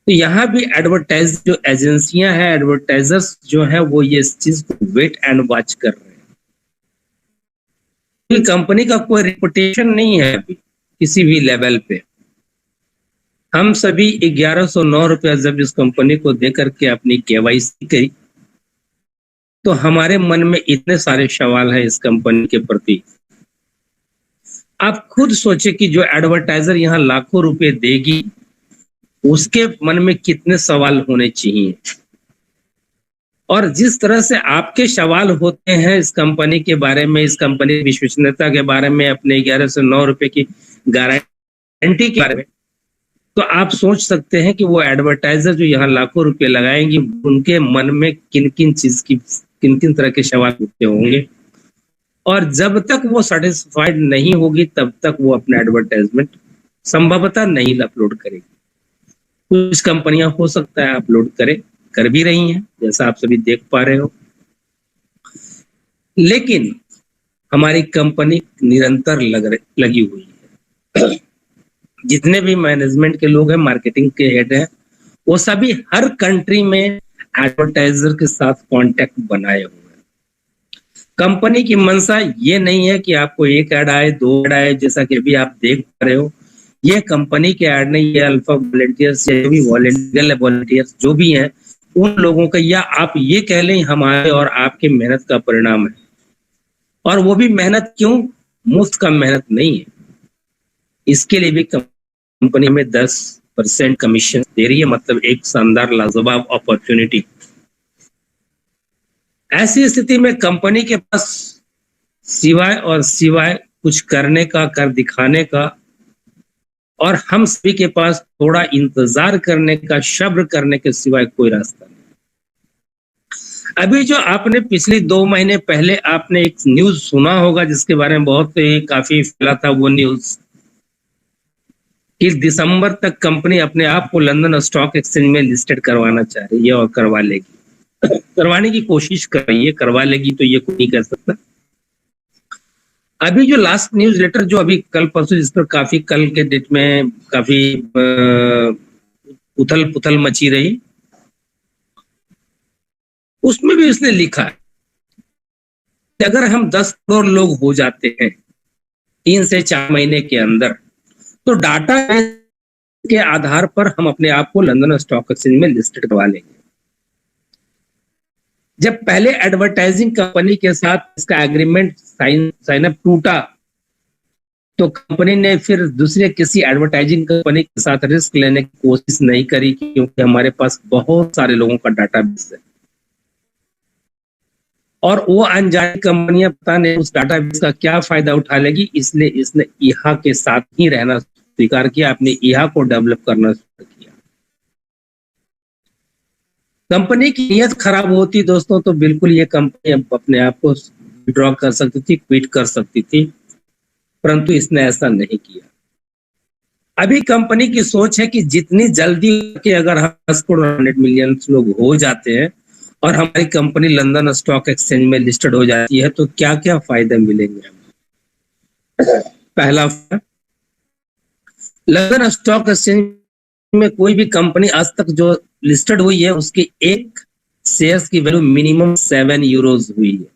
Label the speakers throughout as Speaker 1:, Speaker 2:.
Speaker 1: तो यहाँ भी एडवर्टाइज जो एजेंसियां हैं, एडवर्टाइजर्स जो हैं, वो ये इस चीज को वेट एंड वॉच कर रहे हैं। कंपनी का कोई रिपुटेशन नहीं है अभी किसी भी लेवल पे। हम सभी 1109 रुपया जब इस कंपनी को दे करके अपनी केवाईसी करी, तो हमारे मन में इतने सारे सवाल हैं इस कंपनी के प्रति। आप खुद सोचे कि जो एडवर्टाइजर यहाँ लाखों रुपए देगी, उसके मन में कितने सवाल होने चाहिए। और जिस तरह से आपके सवाल होते हैं इस कंपनी के बारे में, इस कंपनी की विश्वसनीयता के बारे में, अपने 1109 रुपए की गारंटी के बारे में, तो आप सोच सकते हैं कि वो एडवर्टाइजर जो यहाँ लाखों रुपए लगाएंगे, उनके मन में किन किन तरह के सवाल उठते होंगे। और जब तक वो सेटिस्फाइड नहीं होगी, तब तक वो अपना एडवर्टाइजमेंट संभवतः नहीं अपलोड करेगी। कुछ कंपनियां हो सकता है अपलोड कर भी रही हैं, जैसा आप सभी देख पा रहे हो, लेकिन हमारी कंपनी निरंतर लगी हुई है। जितने भी मैनेजमेंट के लोग हैं, मार्केटिंग के हेड हैं, वो सभी हर कंट्री में एडवर्टाइजर के साथ कांटेक्ट बनाए हुए हैं। कंपनी की मंशा ये नहीं है कि आपको एक ऐड आए, दो ऐड आए, जैसा कि अभी आप देख पा रहे हो। ये कंपनी के ऐड नहीं, ये अल्फा वॉलंटियर्स या भी वॉलंटियर्स जो भी हैं, उन लोगों का, या आप ये कह लें हमारे और आपके मेहनत का परिणाम है। और वो भी मेहनत क्यों, मुफ्त का मेहनत नहीं है। इसके लिए भी कंपनी में 10% कमीशन दे रही है, मतलब एक शानदार लाजवाब अपॉर्चुनिटी। ऐसी स्थिति में कंपनी के पास सिवाय कुछ करने का, कर दिखाने का, और हम सभी के पास थोड़ा इंतजार करने का, सब्र करने के सिवाय कोई रास्ता नहीं। अभी जो आपने पिछले 2 महीने पहले आपने एक न्यूज सुना होगा, जिसके बारे में बहुत काफी फैला था वो न्यूज, कि दिसंबर तक कंपनी अपने आप को लंदन स्टॉक एक्सचेंज में लिस्टेड करवाना चाह रही है और करवा लेगी। करवाने की कोशिश कर रही है, करवा लेगी तो ये कोई नहीं कर सकता। अभी जो लास्ट न्यूज लेटर जो अभी कल परसों, जिस पर काफी कल के डेट में काफी उथल पुथल मची रही, उसमें भी उसने लिखा है कि अगर हम 10 करोड़ लोग हो जाते हैं 3 से 4 महीने के अंदर, तो डाटा के आधार पर हम अपने आप को लंदन स्टॉक एक्सचेंज में लिस्टेड करवा लेंगे। जब पहले एडवर्टाइजिंग कंपनी के साथ इसका एग्रीमेंट साइन अप टूटा, तो कंपनी ने फिर दूसरे किसी एडवर्टाइजिंग कंपनी के साथ रिस्क लेने की कोशिश नहीं करी, क्योंकि हमारे पास बहुत सारे लोगों का डाटाबेस है। और वो अनजानी कंपनियां पता नहीं उस डाटाबेस का क्या फायदा उठा लेगी, इसलिए इसने ईहा के साथ ही रहना स्वीकार किया, अपने ईहा को डेवलप करना शुरू किया। कंपनी की नीयत खराब होती दोस्तों, तो बिल्कुल ये कंपनी अपने आप को विड्रॉ कर सकती थी, क्विट कर सकती थी, परंतु इसने ऐसा नहीं किया। अभी कंपनी की सोच है कि जितनी जल्दी कि अगर हम 10 करोड़ 100 मिलियन लोग हो जाते हैं और हमारी कंपनी लंदन स्टॉक एक्सचेंज में लिस्टेड हो जाती है, तो क्या क्या फायदे मिलेंगे हमें। पहला, लंदन स्टॉक एक्सचेंज में कोई भी कंपनी आज तक जो लिस्टेड हुई है, उसकी एक शेयर्स की वैल्यू मिनिमम 7 यूरोज हुई है।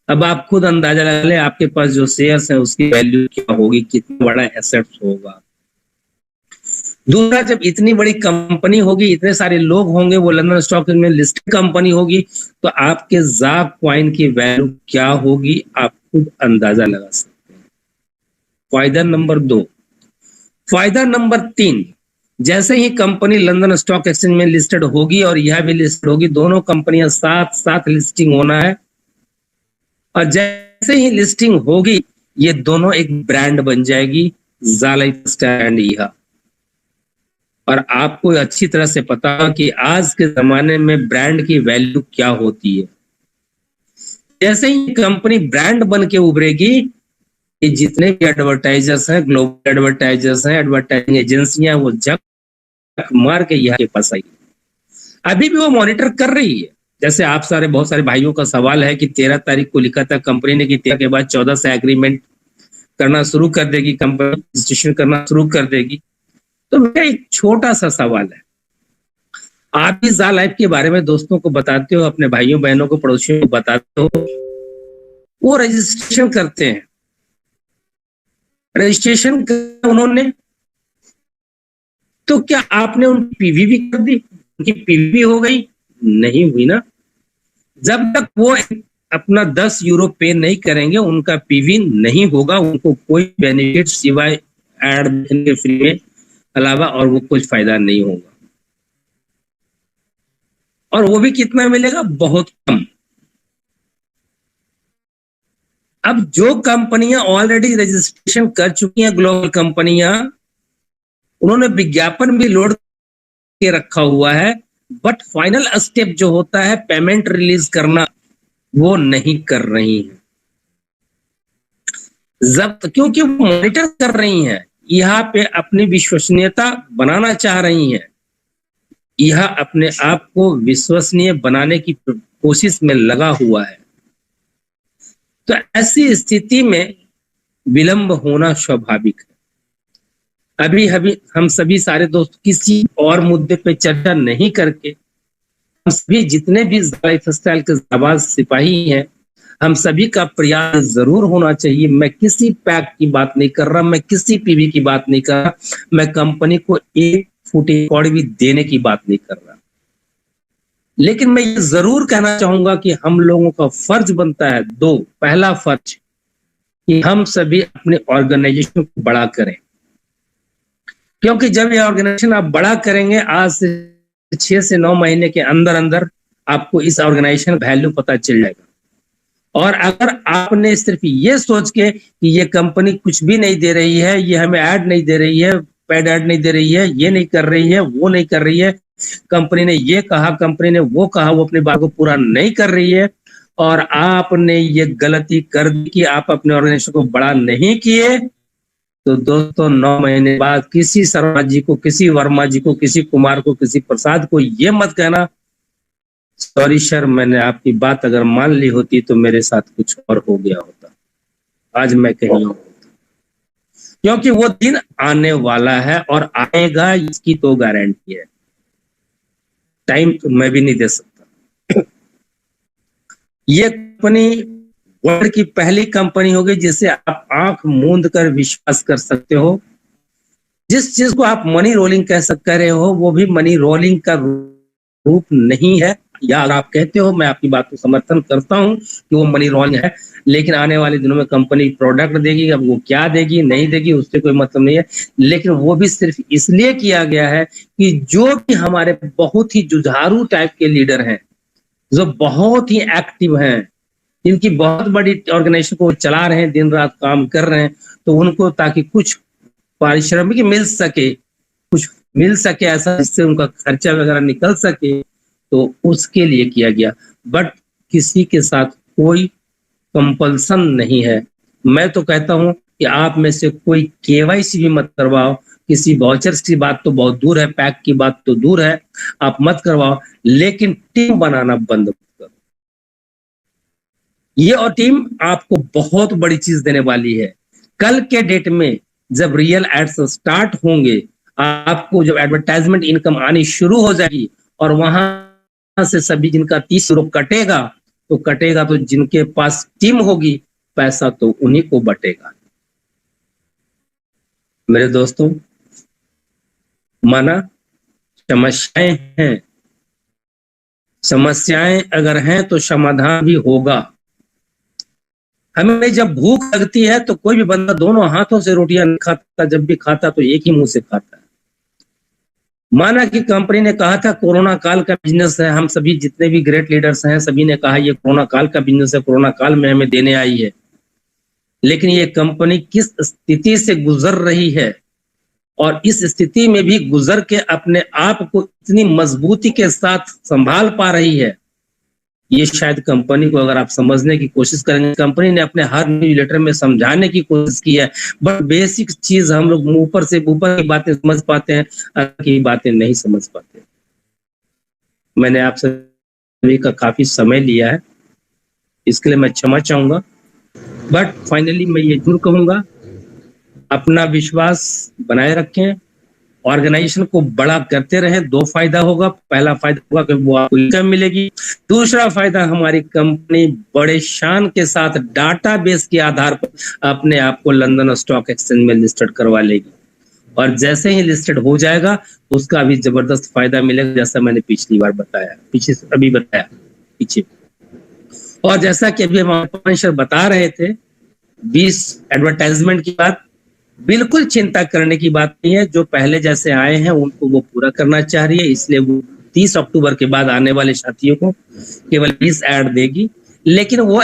Speaker 1: अब आप खुद अंदाजा लगा लें, आपके पास जो शेयर्स है उसकी वैल्यू क्या होगी, कितना बड़ा एसेट्स होगा। दूसरा, जब इतनी बड़ी कंपनी होगी, इतने सारे लोग होंगे, वो लंदन स्टॉक में लिस्टेड कंपनी होगी, तो आपके ज़ाक कॉइन की वैल्यू क्या होगी, आप खुद अंदाजा लगा सकते हैं। फायदा नंबर 2। फायदा नंबर 3, जैसे ही कंपनी लंदन स्टॉक एक्सचेंज में लिस्टेड होगी और यह भी लिस्टेड होगी, दोनों कंपनियां साथ साथ लिस्टिंग होना है। और जैसे ही लिस्टिंग होगी, ये दोनों एक ब्रांड बन जाएगी, ज़ालाइटस्टार एंड ईहा। और आपको अच्छी तरह से पता है कि आज के जमाने में ब्रांड की वैल्यू क्या होती है। जैसे ही कंपनी ब्रांड बन के उभरेगी, ये जितने भी एडवर्टाइजर्स हैं, ग्लोबल एडवर्टाइजर्स हैं, एडवर्टाइजिंग एजेंसियां, वो जग मार के यहाँ के पास आई। अभी भी वो मॉनिटर कर रही है। जैसे आप सारे बहुत सारे भाइयों का सवाल है कि 13 तारीख को लिखा था कंपनी ने कि 13 के बाद 14 से एग्रीमेंट करना शुरू कर देगी, कंपनी रजिस्ट्रेशन करना शुरू कर देगी। तो मेरा एक छोटा सा सवाल है, आप इस ज़ा लाइफ के बारे में दोस्तों को बताते हो, अपने भाइयों बहनों को पड़ोसियों को बताते हो, वो रजिस्ट्रेशन करते हैं, रजिस्ट्रेशन कर उन्होंने, तो क्या आपने उनकी पीवी भी कर दी? उनकी पीवी हो गई? नहीं हुई ना। जब तक वो अपना 10 यूरो पे नहीं करेंगे, उनका पीवी नहीं होगा, उनको कोई बेनिफिट सिवाय एड देखने फ्री में अलावा और वो कुछ फायदा नहीं होगा। और वो भी कितना मिलेगा? बहुत कम। अब जो कंपनियां ऑलरेडी रजिस्ट्रेशन कर चुकी हैं, ग्लोबल कंपनियां, उन्होंने विज्ञापन भी लोड के रखा हुआ है, बट फाइनल स्टेप जो होता है पेमेंट रिलीज करना, वो नहीं कर रही हैं। जब क्योंकि वो मॉनिटर कर रही हैं, यहाँ पे अपनी विश्वसनीयता बनाना चाह रही हैं, यह अपने आप को विश्वसनीय बनाने की कोशिश में लगा हुआ है। तो ऐसी स्थिति में विलंब होना स्वाभाविक है। अभी हम सभी सारे दोस्त किसी और मुद्दे पे चर्चा नहीं करके, हम सभी जितने भी लाइफ स्टाइल के जाबाज सिपाही हैं, हम सभी का प्रयास जरूर होना चाहिए। मैं किसी पैक की बात नहीं कर रहा, मैं किसी पीवी की बात नहीं कर रहा, मैं कंपनी को एक फूटी कौड़ी भी देने की बात नहीं कर रहा, लेकिन मैं ये जरूर कहना चाहूंगा कि हम लोगों का फर्ज बनता है पहला फर्ज कि हम सभी अपने ऑर्गेनाइजेशन को बड़ा करें, क्योंकि जब ये ऑर्गेनाइजेशन आप बड़ा करेंगे, आज से 6 से 9 महीने के अंदर अंदर आपको इस ऑर्गेनाइजेशन वैल्यू पता चल जाएगा। और अगर आपने सिर्फ ये सोच के कि ये कंपनी कुछ भी नहीं दे रही है, ये हमें ऐड नहीं दे रही है, पेड ऐड नहीं दे रही है, ये नहीं कर रही है, वो नहीं कर रही है, कंपनी ने ये कहा, कंपनी ने वो कहा, वो अपनी बात को पूरा नहीं कर रही है, और आपने ये गलती कर दी कि आप अपने ऑर्गेनाइजेशन को बड़ा नहीं किए, तो दोस्तों 9 महीने बाद किसी शर्मा जी को, किसी वर्मा जी को, किसी कुमार को, किसी प्रसाद को ये मत कहना सॉरी सर, मैंने आपकी बात अगर मान ली होती तो मेरे साथ कुछ और हो गया होता, आज मैं कहीं और होता। क्योंकि वो दिन आने वाला है और आएगा, इसकी तो गारंटी है। टाइम तो मैं भी नहीं दे सकता। ये कंपनी वर्ल्ड की पहली कंपनी होगी जिसे आप आंख मूंद कर विश्वास कर सकते हो। जिस चीज को आप मनी रोलिंग कह रहे हो, वो भी मनी रोलिंग का रूप नहीं है, या अगर आप कहते हो, मैं आपकी बात को समर्थन करता हूं कि वो मनी रोलिंग है, लेकिन आने वाले दिनों में कंपनी प्रोडक्ट देगी, अब वो क्या देगी नहीं देगी उससे कोई मतलब नहीं है, लेकिन वो भी सिर्फ इसलिए किया गया है कि जो भी हमारे बहुत ही जुझारू टाइप के लीडर हैं, जो बहुत ही एक्टिव हैं, जिनकी बहुत बड़ी ऑर्गेनाइजेशन को चला रहे हैं, दिन रात काम कर रहे हैं, तो उनको ताकि कुछ पारिश्रमिक मिल सके, कुछ मिल सके ऐसा जिससे उनका खर्चा वगैरह निकल सके, तो उसके लिए किया गया। बट किसी के साथ कोई कंपल्सन नहीं है। मैं तो कहता हूं कि आप में से कोई केवाईसी भी मत करवाओ, किसी वाउचर्स की बात तो बहुत दूर है, पैक की बात तो दूर है, आप मत करवाओ, लेकिन टीम बनाना बंद मत करो। ये और टीम आपको बहुत बड़ी चीज देने वाली है। कल के डेट में जब रियल एड्स स्टार्ट होंगे, आपको जब एडवर्टाइजमेंट इनकम आनी शुरू हो जाएगी, और वहां से सभी जिनका 30 यूरो कटेगा, तो जिनके पास टीम होगी, पैसा तो उन्हीं को बटेगा। मेरे दोस्तों, माना समस्याएं हैं, समस्याएं अगर हैं तो समाधान भी होगा। हमें जब भूख लगती है तो कोई भी बंदा दोनों हाथों से रोटियां नहीं खाता, जब भी खाता तो एक ही मुंह से खाता है। माना कि कंपनी ने कहा था कोरोना काल का बिजनेस है, हम सभी जितने भी ग्रेट लीडर्स हैं सभी ने कहा ये कोरोना काल का बिजनेस है, कोरोना काल में हमें देने आई है, लेकिन ये कंपनी किस स्थिति से गुजर रही है, और इस स्थिति में भी गुजर के अपने आप को इतनी मजबूती के साथ संभाल पा रही है, ये शायद कंपनी को अगर आप समझने की कोशिश करेंगे, कंपनी ने अपने हर न्यूज़ लेटर में समझाने की कोशिश की है, बट बेसिक चीज हम लोग ऊपर की बातें समझ पाते हैं, अंदर की बातें नहीं समझ पाते। मैंने आप सभी का काफी समय लिया है, इसके लिए मैं क्षमा चाहूंगा, बट फाइनली मैं ये जरूर कहूंगा, अपना विश्वास बनाए रखें ऑर्गेनाइजेशन को बड़ा करते रहे, दो फायदा होगा। पहला फायदा होगा कि वो आपको इनकम मिलेगी। दूसरा फायदा, हमारी कंपनी बड़े शान के साथ डाटाबेस के आधार पर अपने आप को लंदन स्टॉक एक्सचेंज में लिस्टेड करवा लेगी। और जैसे ही लिस्टेड हो जाएगा उसका भी जबरदस्त फायदा मिलेगा, जैसा मैंने पिछली बार बताया, अभी बताया पीछे। और जैसा कि अभी हमारे सर बता रहे थे 20 एडवर्टाइजमेंट की बात, बिल्कुल चिंता करने की बात नहीं है। जो पहले जैसे आए हैं उनको वो पूरा करना चाह रही है, इसलिए वो 30 अक्टूबर के बाद आने वाले साथियों को केवल 20 ऐड देगी। लेकिन वो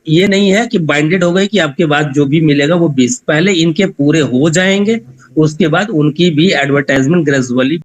Speaker 1: ये नहीं है कि बाइंडेड हो गई कि आपके बाद जो भी मिलेगा वो 20, पहले इनके पूरे हो जाएंगे, उसके बाद उनकी भी एडवर्टाइजमेंट ग्रेजुअली